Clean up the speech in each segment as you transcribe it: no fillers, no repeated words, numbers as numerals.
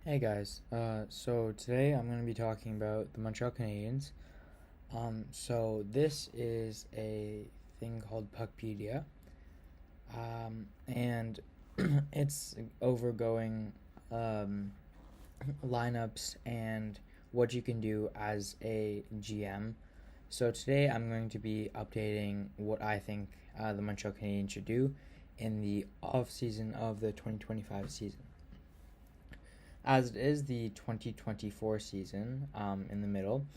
Hey guys, so today I'm going to be talking about the Montreal Canadiens. So this is a thing called Puckpedia, and it's overgoing um, lineups and what you can do as a GM. So today I'm going to be updating what I think the Montreal Canadiens should do in the off season of the 2025 season. As it is the 2024 season in the middle,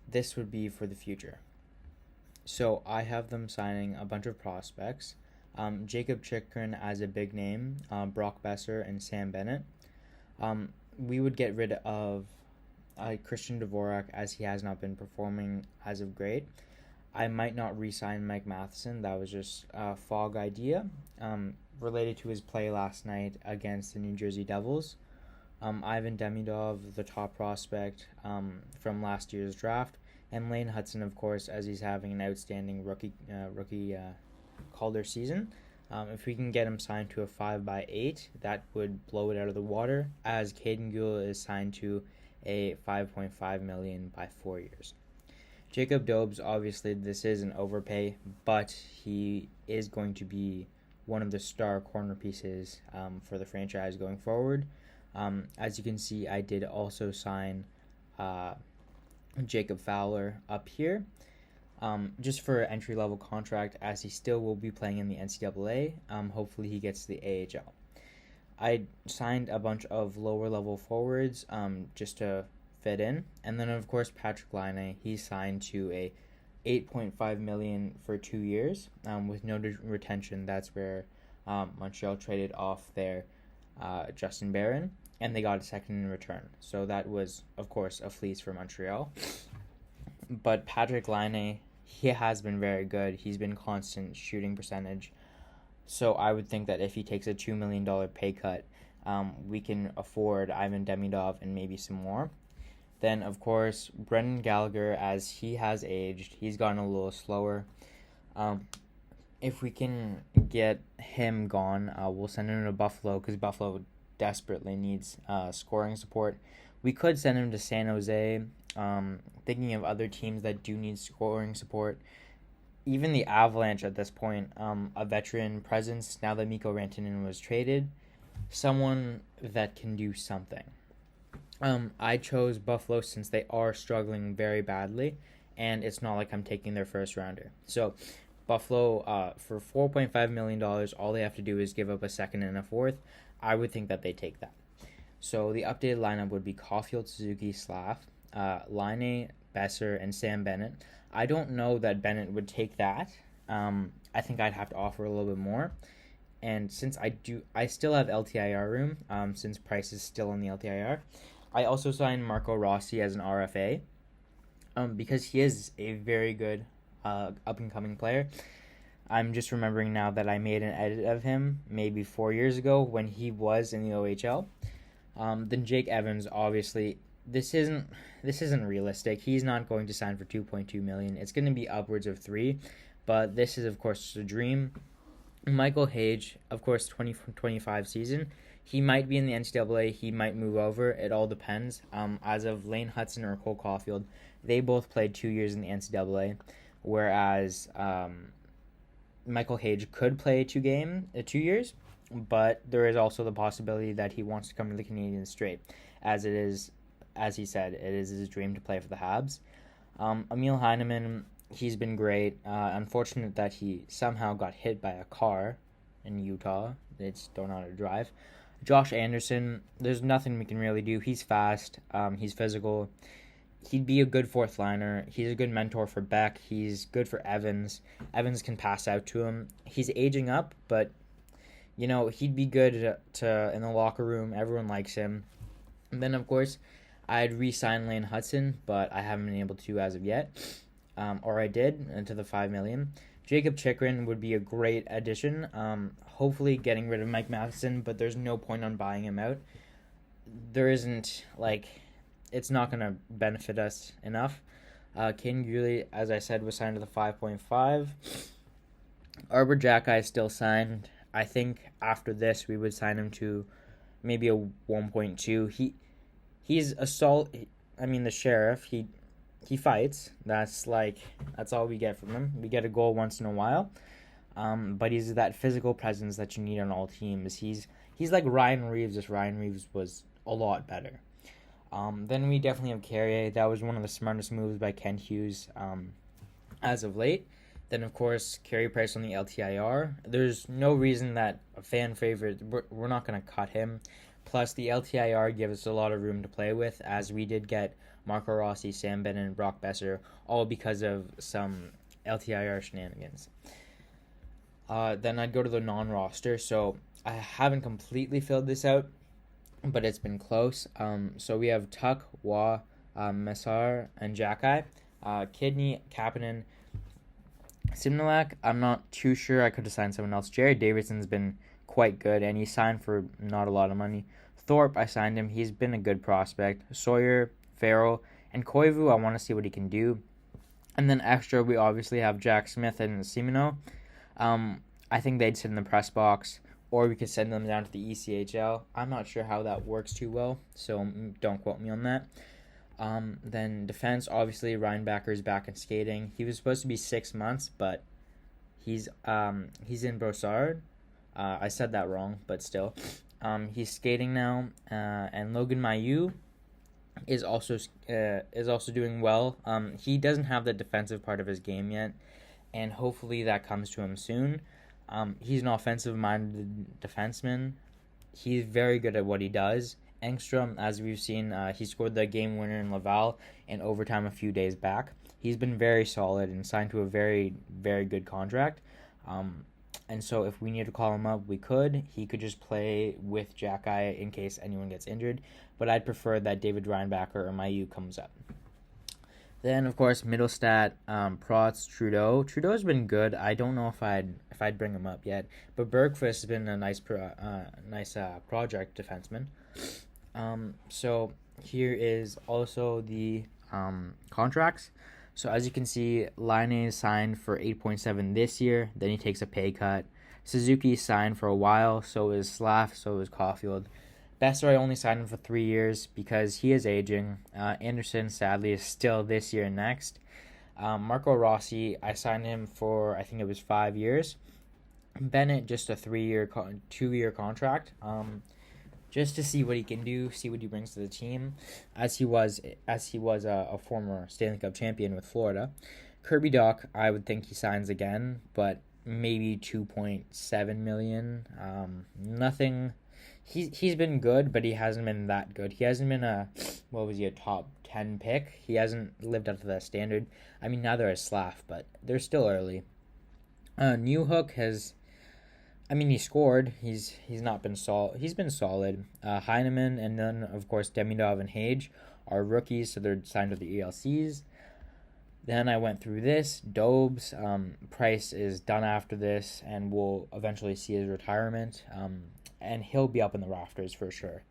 this would be for the future. So I have them signing a bunch of prospects. Jacob Chikrin as a big name, Brock Besser, and Sam Bennett. We would get rid of Christian Dvorak as he has not been performing as of great. I might not re-sign Mike Matheson. That was just a fog idea related to his play last night against the New Jersey Devils. Ivan Demidov, the top prospect from last year's draft, and Lane Hudson, of course, as he's having an outstanding rookie Calder season. If we can get him signed to a 5x8, that would blow it out of the water, as Caden Gula is signed to a $5.5 million by 4 years. Jacob Dobes, obviously, this is an overpay, but he is going to be one of the star corner pieces for the franchise going forward. As you can see, I did also sign Jacob Fowler up here, just for an entry-level contract, as he still will be playing in the NCAA. Hopefully he gets the AHL. I signed a bunch of lower-level forwards just to fit in. And then, of course, Patrick Laine, he's signed to a $8.5 million for 2 years with no retention. That's where Montreal traded off their Justin Barron, and they got a second in return. So that was, of course, a fleece for Montreal. But Patrick Laine, he has been very good. He's been constant shooting percentage. So I would think that if he takes a $2 million pay cut, we can afford Ivan Demidov and maybe some more. Then, of course, Brendan Gallagher, as he has aged, he's gotten a little slower. If we can get him gone, we'll send him to Buffalo, because Buffalo desperately needs scoring support. We could send him to San Jose. Thinking of other teams that do need scoring support. Even the Avalanche at this point, a veteran presence now that Mikko Rantanen was traded. Someone that can do something. I chose Buffalo since they are struggling very badly, and it's not like I'm taking their first rounder. So Buffalo, for $4.5 million, all they have to do is give up a second and a fourth. I would think that they take that. So the updated lineup would be Caulfield, Suzuki, Slav, Laine, Besser, and Sam Bennett. I don't know that Bennett would take that. I think I'd have to offer a little bit more. And since I still have LTIR room, since Price is still on the LTIR. I also signed Marco Rossi as an RFA, because he is a very good up-and-coming player. I'm just remembering now that I made an edit of him maybe 4 years ago when he was in the OHL. Then Jake Evans, obviously, this isn't realistic. He's not going to sign for $2.2 million. It's going to be upwards of $3 million, but this is, of course, just a dream. Michael Hage, of course, 2025 season. He might be in the NCAA. He might move over. It all depends. As of Lane Hudson or Cole Caulfield, they both played 2 years in the NCAA, whereas Michael Hage could play 2 years, but there is also the possibility that he wants to come to the Canadiens straight, as it is, as he said, it is his dream to play for the Habs. Emil Heineman, he's been great. Unfortunate that he somehow got hit by a car in Utah. They just don't know how to drive. Josh Anderson, there's nothing we can really do. He's fast. He's physical. He'd be a good fourth liner. He's a good mentor for Beck. He's good for Evans. Evans can pass out to him. He's aging up, but he'd be good to in the locker room. Everyone likes him. And then, of course, I'd re-sign Lane Hudson, but I haven't been able to as of yet. Or I did, into the $5 million. Jacob Chikrin would be a great addition. Hopefully getting rid of Mike Matheson, but there's no point on buying him out. There isn't, it's not going to benefit us enough. Caden Gurley, as I said, was signed to the 5.5. Arbor Jacki is still signed. I think after this we would sign him to maybe a 1.2. he's the sheriff. He fights. That's all we get from him. We get a goal once in a while. But he's that physical presence that you need on all teams. He's like Ryan Reeves. If Ryan Reeves was a lot better. Then we definitely have Carrier. That was one of the smartest moves by Ken Hughes as of late. Then, of course, Carey Price on the LTIR. There's no reason that a fan favorite, we're not going to cut him. Plus, the LTIR gives us a lot of room to play with, as we did get Marco Rossi, Sam Bennett, and Brock Besser, all because of some LTIR shenanigans. Then I'd go to the non-roster. So I haven't completely filled this out, but it's been close. So we have Tuck, Wah, Messar, and Jacki. Kidney, Kapanen, Simnilak, I'm not too sure. I could have signed someone else. Jared Davidson's been quite good, and he signed for not a lot of money. Thorpe, I signed him. He's been a good prospect. Sawyer, Farrell, and Koivu, I want to see what he can do. And then extra, we obviously have Jack Smith and Simino. I think they'd sit in the press box, or we could send them down to the ECHL. I'm not sure how that works too well, so don't quote me on that. Then defense, obviously Ryan Backer's back in skating. He was supposed to be 6 months, but he's in Brossard. I said that wrong, but still. He's skating now, and Logan Mailloux is also doing well. He doesn't have the defensive part of his game yet, and hopefully that comes to him soon. He's an offensive-minded defenseman. He's very good at what he does. Engstrom, as we've seen, he scored the game winner in Laval in overtime a few days back. He's been very solid and signed to a very, very good contract. And so if we need to call him up, we could. He could just play with Jacki in case anyone gets injured. But I'd prefer that David Reinbacher or Mailloux comes up. Then, of course, Middlestat, Protz, Trudeau. Trudeau's been good. I don't know if I'd bring him up yet. But Bergquist has been a nice project defenseman. So here is also the contracts. So as you can see, Laine is signed for 8.7 this year. Then he takes a pay cut. Suzuki signed for a while. So is Slav. So is Caulfield. Besser, I only signed him for 3 years because he is aging. Anderson, sadly, is still this year and next. Marco Rossi, I signed him for, I think it was 5 years. Bennett, just a 2-year contract. Just to see what he can do, see what he brings to the team, as he was a former Stanley Cup champion with Florida. Kirby Dach, I would think he signs again, but maybe $2.7 million. Nothing. He's been good, but he hasn't been that good. He hasn't been a top 10 pick. He hasn't lived up to that standard. I mean, neither has Slav, but they're still early. Newhook has. He scored. He's not been solid. He's been solid. Heineman and then, of course, Demidov and Hage are rookies, so they're signed with the ELCs. Then I went through this. Dobes, Price is done after this, and we'll eventually see his retirement. And he'll be up in the rafters for sure.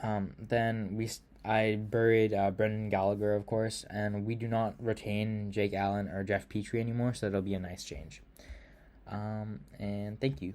Then I buried Brendan Gallagher, of course, and we do not retain Jake Allen or Jeff Petrie anymore, so that'll be a nice change. And thank you.